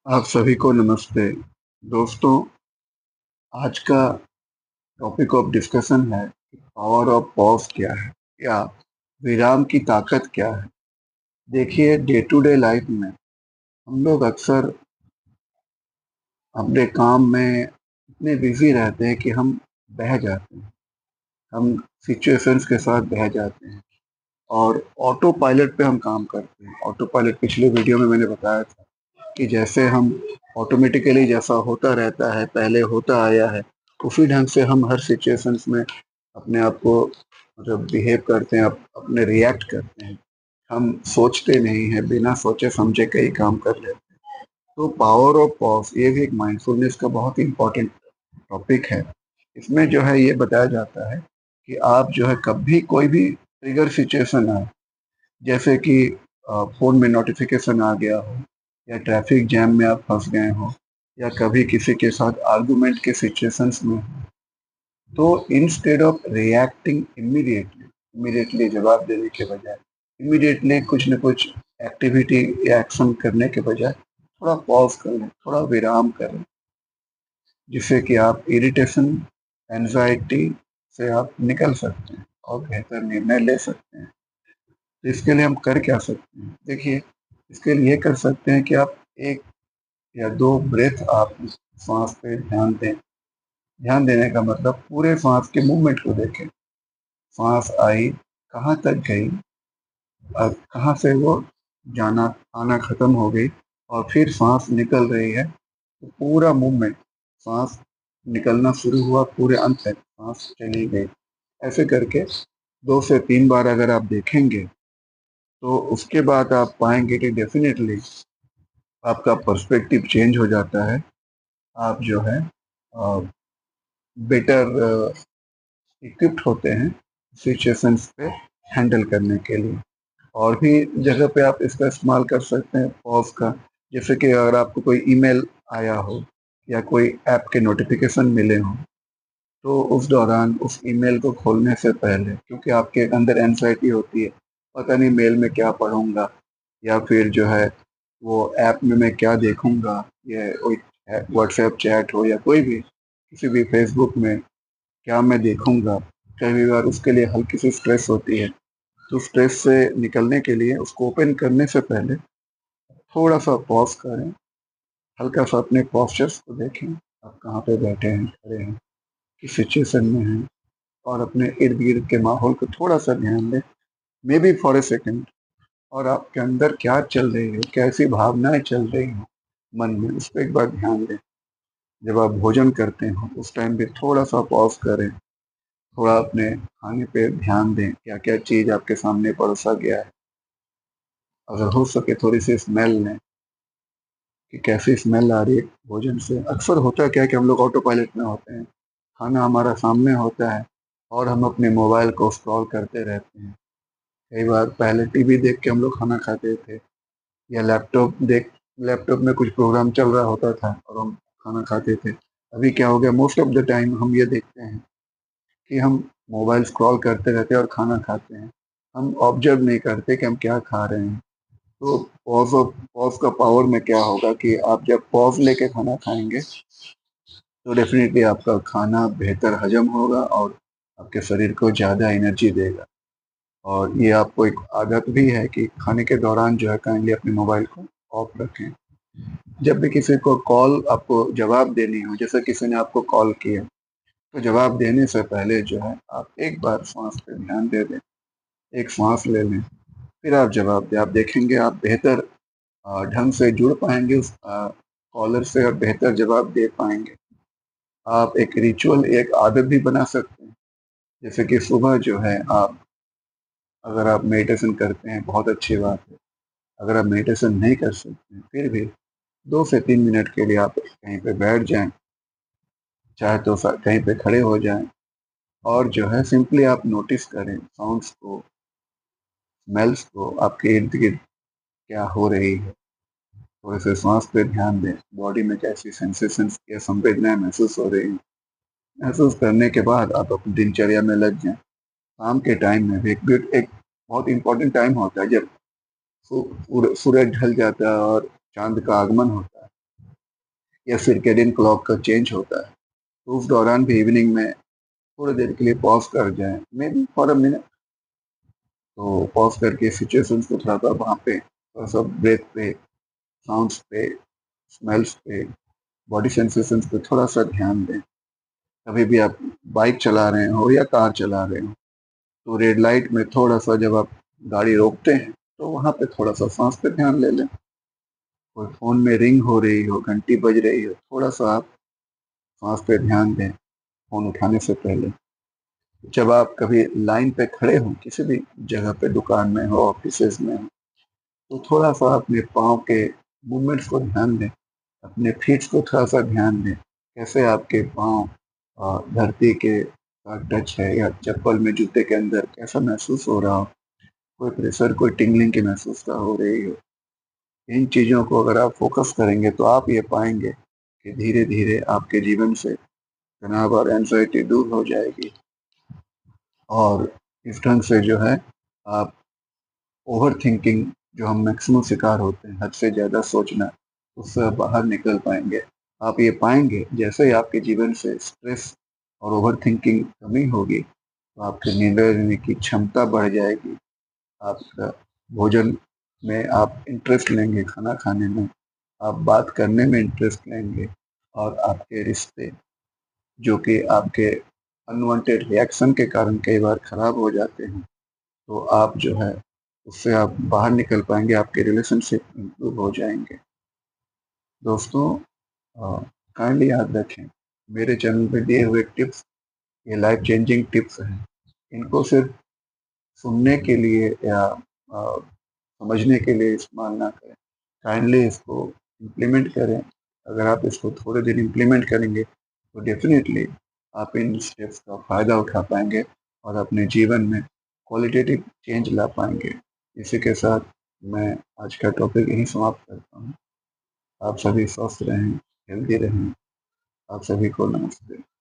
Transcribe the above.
आप सभी को नमस्ते। दोस्तों, आज का टॉपिक ऑफ डिस्कशन है कि पावर ऑफ पॉज़ क्या है या विराम की ताकत क्या है। देखिए, डे टू डे लाइफ में हम लोग अक्सर अपने काम में इतने बिज़ी रहते हैं कि हम बह जाते हैं। हम सिचुएशंस के साथ बह जाते हैं और ऑटो पायलट पे हम काम करते हैं। ऑटो पायलट पिछले वीडियो में मैंने बताया था कि जैसे हम ऑटोमेटिकली जैसा होता रहता है, पहले होता आया है, उसी ढंग से हम हर सिचुएशंस में अपने आप को मतलब बिहेव करते हैं, अपने रिएक्ट करते हैं। हम सोचते नहीं हैं, बिना सोचे समझे कई काम कर लेते हैं। तो पावर ऑफ पॉज़ ये भी एक माइंडफुलनेस का बहुत ही इम्पोर्टेंट टॉपिक है। इसमें जो है ये बताया जाता है कि आप जो है कभी कोई भी ट्रिगर सिचुएशन आए, जैसे कि फ़ोन में नोटिफ़िकेशन आ गया हो या ट्रैफ़िक जैम में आप फँस गए हों या कभी किसी के साथ आर्गुमेंट के सिचुएशंस में, तो इंस्टेड ऑफ रिएक्टिंग इमीडिएटली जवाब देने के बजाय, इमीडिएटली कुछ न कुछ एक्टिविटी या एक्शन करने के बजाय थोड़ा पॉज़ कर लें, थोड़ा विराम करें, जिससे कि आप इरिटेशन, एंग्ज़ायटी से आप निकल सकते हैं और बेहतर निर्णय ले सकते हैं। तो इसके लिए हम कर क्या सकते हैं? देखिए, इसके लिए ये कर सकते हैं कि आप 1 या 2 ब्रेथ आप साँस पे ध्यान दें। ध्यान देने का मतलब पूरे साँस के मूवमेंट को देखें। साँस आई, कहाँ तक गई, कहाँ से वो जाना आना ख़त्म हो गई और फिर साँस निकल रही है, तो पूरा मूवमेंट, साँस निकलना शुरू हुआ, पूरे अंत तक साँस चली गई। ऐसे करके 2 से 3 बार अगर आप देखेंगे, तो उसके बाद आप पाएँगे कि डेफ़िनेटली आपका पर्सपेक्टिव चेंज हो जाता है। आप जो है अ, बेटर इक्विप्ड होते हैं सिचुएशंस पे हैंडल करने के लिए। और भी जगह पे आप इसका इस्तेमाल कर सकते हैं पॉज़ का। जैसे कि अगर आपको कोई ईमेल आया हो या कोई ऐप के नोटिफ़िकेशन मिले हों, तो उस दौरान उस ईमेल को खोलने से पहले, क्योंकि आपके अंदर एंग्ज़ायटी होती है, पता नहीं मेल में क्या पढ़ूँगा या फिर जो है वो ऐप में मैं क्या देखूँगा, ये कोई व्हाट्सएप चैट हो या कोई भी, किसी भी फ़ेसबुक में क्या मैं देखूँगा, कई बार उसके लिए हल्की सी स्ट्रेस होती है। तो स्ट्रेस से निकलने के लिए उसको ओपन करने से पहले थोड़ा-सा पॉज़ करें, हल्का-सा अपने पोस्चर्स को देखें, आप कहाँ पे बैठे हैं, खड़े हैं, किस सिचुएशन में हैं और अपने इर्द-गिर्द के माहौल को थोड़ा-सा ध्यान दें, मेबी फॉर अ सेकंड, और आपके अंदर क्या चल रही है, कैसी भावनाएँ चल रही हैं मन में, उस पे एक बार ध्यान दें। जब आप भोजन करते हो, उस टाइम पे थोड़ा-सा पॉज़ करें, थोड़ा अपने खाने पे ध्यान दें, क्या-क्या चीज़ आपके सामने परोसा गया है। अगर हो सके थोड़ी-सी स्मेल लें कि कैसी स्मेल आ रही है भोजन से। अक्सर होता क्या है कि हम लोग ऑटो पायलट में होते हैं, खाना हमारा सामने होता है और हम अपने मोबाइल को स्क्रॉल करते रहते हैं। कई बार पहले टीवी देख के हम लोग खाना खाते थे या लैपटॉप में कुछ प्रोग्राम चल रहा होता था और हम खाना खाते थे। अभी क्या हो गया, मोस्ट ऑफ द टाइम हम ये देखते हैं कि हम मोबाइल स्क्रॉल करते रहते हैं और खाना खाते हैं। हम ऑब्ज़र्व नहीं करते कि हम क्या खा रहे हैं। तो पॉज़ का पावर में क्या होगा कि आप जब पॉज़ लेके खाना खाएँगे, तो डेफ़िनिटली आपका खाना बेहतर हज़म होगा और आपके शरीर को ज़्यादा एनर्जी देगा। और ये आपको एक आदत भी है कि खाने के दौरान जो है काइंडली अपने मोबाइल को ऑफ रखें। जब भी किसी को कॉल आपको जवाब देनी हो, जैसे किसी ने आपको कॉल किया, तो जवाब देने से पहले जो है आप एक बार साँस पे ध्यान दे दें, एक साँस ले लें, फिर आप जवाब दें। आप देखेंगे आप बेहतर ढंग से जुड़ पाएँगे उस कॉलर से और बेहतर जवाब दे पाएँगे। आप एक रिचुअल, एक आदत भी बना सकते हैं। जैसे कि सुबह जो है आप, अगर आप मेडिटेशन करते हैं बहुत अच्छी बात है। अगर आप मेडिटेशन नहीं कर सकते हैं, फिर भी 2 से 3 मिनट के लिए आप कहीं पे बैठ जाएँ, चाहे तो कहीं पे खड़े हो जाएँ और जो है सिंपली आप नोटिस करें साउंड्स को, स्मेल्स को, आपके इर्द-गिर्द क्या हो रही है। थोड़े-से साँस पे ध्यान दें, बॉडी में कैसी सेंसेशंस या संवेदनाएँ महसूस हो रही हैं। महसूस करने के बाद आप अपनी दिनचर्या में लग जाएँ। शाम के टाइम में भी एक बहुत इम्पोर्टेंट टाइम होता है जब सूरज ढल जाता है और चाँद का आगमन होता है। या सर्केडियन क्लॉक का चेंज होता है, तो उस दौरान भी इवनिंग में थोड़ी देर के लिए पॉज़ कर जाएँ, may be for a minute. तो पॉज़ करके सिचुएशंस को थोड़ा-सा वहाँ पे थोड़ा-सा ब्रेथ पे, साउंड्स पे, स्मेल्स पे, बॉडी सेंसेशंस पे थोड़ा-सा ध्यान दें। कभी भी आप बाइक चला रहे हो या कार चला रहे हो, तो रेड लाइट में थोड़ा-सा जब आप गाड़ी रोकते हैं, तो वहाँ पे थोड़ा-सा साँस पे ध्यान ले लें। कोई फ़ोन में रिंग हो रही हो, घंटी बज रही हो, थोड़ा-सा आप साँस पे ध्यान दें, फ़ोन उठाने से पहले। जब आप कभी लाइन पे खड़े हों, किसी भी जगह पे दुकान में हो, ऑफ़िसेज़ में हो, तो थोड़ा-सा अपने पाँव के मूवमेंट्स को ध्यान दें, अपने फीट्स को थोड़ा-सा ध्यान दें। कैसे आपके पाँव धरती के टच है या चप्पल में जूते के अंदर कैसा महसूस हो रहा हो, कोई प्रेशर, कोई टिंगलिंग की महसूस ना हो रही हो। इन चीज़ों को अगर आप फ़ोकस करेंगे तो आप ये पाएँगे कि धीरे-धीरे आपके जीवन से तनाव और एंग्ज़ायटी दूर हो जाएगी और इस ढंग से जो है आप ओवरथिंकिंग जो हम मैक्सिमम शिकार होते हैं, हद से ज़्यादा सोचना, उससे आप बाहर निकल पाएँगे। आप ये पाएँगे जैसे ही आपके जीवन से स्ट्रेस और ओवरथिंकिंग कमी होगी, तो आपकी निर्णय लेने की क्षमता बढ़ जाएगी। आपका भोजन में आप इंटरेस्ट लेंगे, खाना खाने में, आप बात करने में इंटरेस्ट लेंगे और आपके रिश्ते जो कि आपके अनवांटेड रिएक्शन के कारण कई बार खराब हो जाते हैं, तो आप जो है उससे आप बाहर निकल पाएँगे, आपके रिलेशनशिप इम्प्रूव हो जाएँगे। दोस्तों काइंडली याद रखें, मेरे चैनल पे दिए हुए टिप्स ये लाइफ चेंजिंग टिप्स हैं। इनको सिर्फ़ सुनने के लिए या समझने के लिए इस्तेमाल ना करें। काइंडली इसको इम्प्लीमेंट करें। अगर आप इसको थोड़े दिन इम्प्लीमेंट करेंगे, तो डेफ़िनिटली आप इन स्टेप्स का फ़ायदा उठा पाएँगे और अपने जीवन में क्वालिटेटिव चेंज ला पाएँगे। इसी के साथ मैं आज का टॉपिक यहीं समाप्त करता हूँ। आप सभी स्वस्थ रहें, हेल्दी रहें। आप सभी को नमस्ते।